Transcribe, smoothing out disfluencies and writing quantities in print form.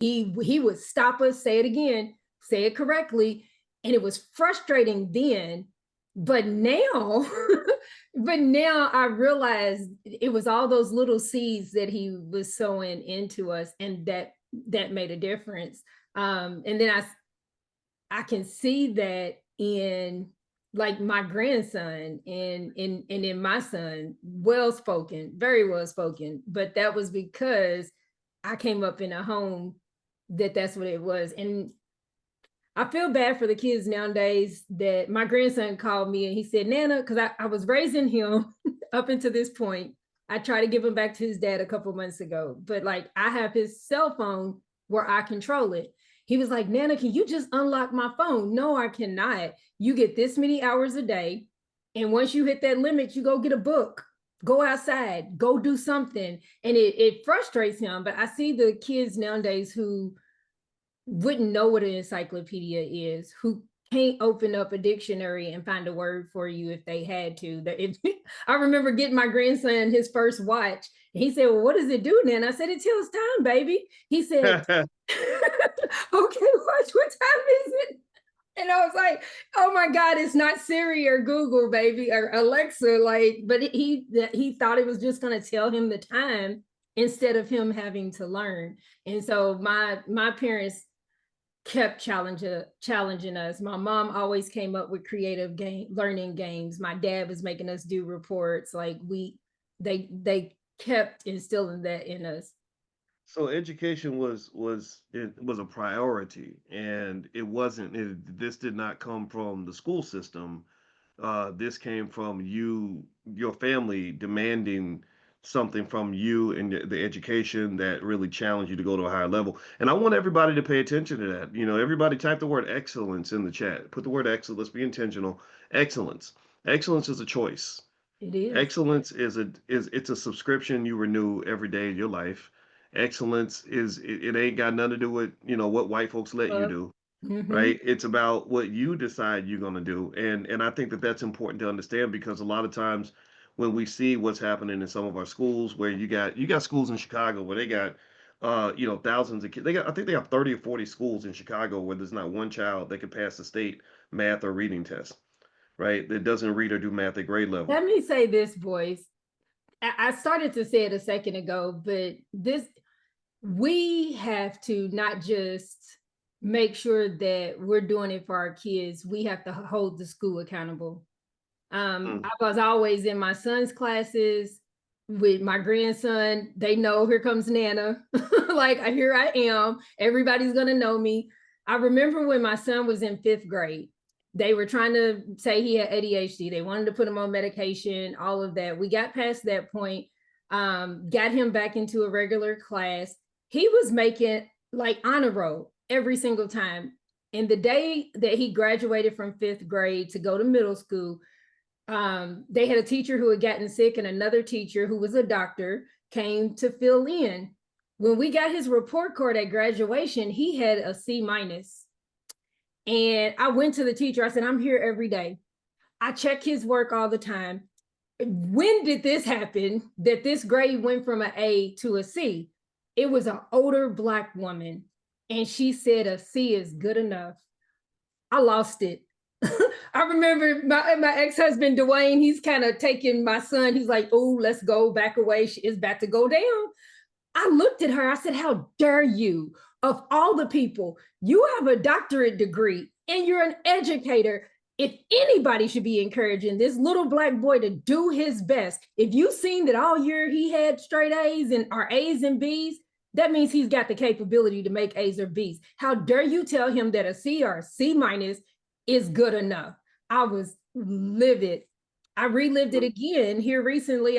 he would stop us, say it again, say it correctly, and it was frustrating then. But now, but now I realize it was all those little seeds that he was sowing into us, and that made a difference. And then I can see that in like my grandson and in my son, well spoken, very well spoken. But that was because I came up in a home that's what it was. And I feel bad for the kids nowadays that my grandson called me and he said, Nana, because I was raising him up until this point. I tried to give him back to his dad a couple months ago, but like I have his cell phone where I control it. He was like, Nana, can you just unlock my phone? No, I cannot. You get this many hours a day. And once you hit that limit, you go get a book, go outside, go do something. And it frustrates him. But I see the kids nowadays who wouldn't know what an encyclopedia is, who can't open up a dictionary and find a word for you if they had to. I remember getting my grandson his first watch. And he said, well, what does it do then? I said, it tells time, baby. He said, okay, watch, what time is it? And I was like, oh my God, it's not Siri or Google, baby, or Alexa. Like, but he thought it was just going to tell him the time instead of him having to learn. And so my parents kept challenging us. My mom always came up with creative learning games. My dad was making us do reports. Like they kept instilling that in us. So education was a priority, and it wasn't. This did not come from the school system. This came from you, your family demanding something from you and the education that really challenged you to go to a higher level. And I want everybody to pay attention to that. You know, everybody type the word excellence in the chat. Put the word excellence. Let's be intentional. Excellence. Excellence is a choice. It is. Excellence is it's a subscription you renew every day of your life. Excellence it ain't got nothing to do with, what white folks let you do, Mm-hmm. right? It's about what you decide you're going to do. And I think that that's important to understand because a lot of times when we see what's happening in some of our schools where you got schools in Chicago where they got thousands of kids. I think they have 30 or 40 schools in Chicago where there's not one child that could pass the state math or reading test, right? That doesn't read or do math at grade level. Let me say this, boys. I started to say it a second ago, but we have to not just make sure that we're doing it for our kids. We have to hold the school accountable. Mm. I was always in my son's classes with my grandson. They know here comes Nana. Like here I am. Everybody's gonna know me. I remember when my son was in fifth grade, they were trying to say he had ADHD. They wanted to put him on medication, all of that. We got past that point, got him back into a regular class. He was making like honor roll every single time. And the day that he graduated from fifth grade to go to middle school, they had a teacher who had gotten sick and another teacher who was a doctor came to fill in. When we got his report card at graduation, he had a C minus. And I went to the teacher. I said, I'm here every day. I check his work all the time. When did this happen that this grade went from an A to a C? It was an older Black woman. And she said a C is good enough. I lost it. I remember my ex-husband Dwayne, he's kind of taking my son. He's like, oh, let's go back away. It's about to go down. I looked at her. I said, how dare you? Of all the people, you have a doctorate degree and you're an educator. If anybody should be encouraging this little Black boy to do his best, if you've seen that all year he had straight A's and or A's and B's, that means he's got the capability to make A's or B's. How dare you tell him that a C or a C minus is good enough? I was livid. I relived it again here recently.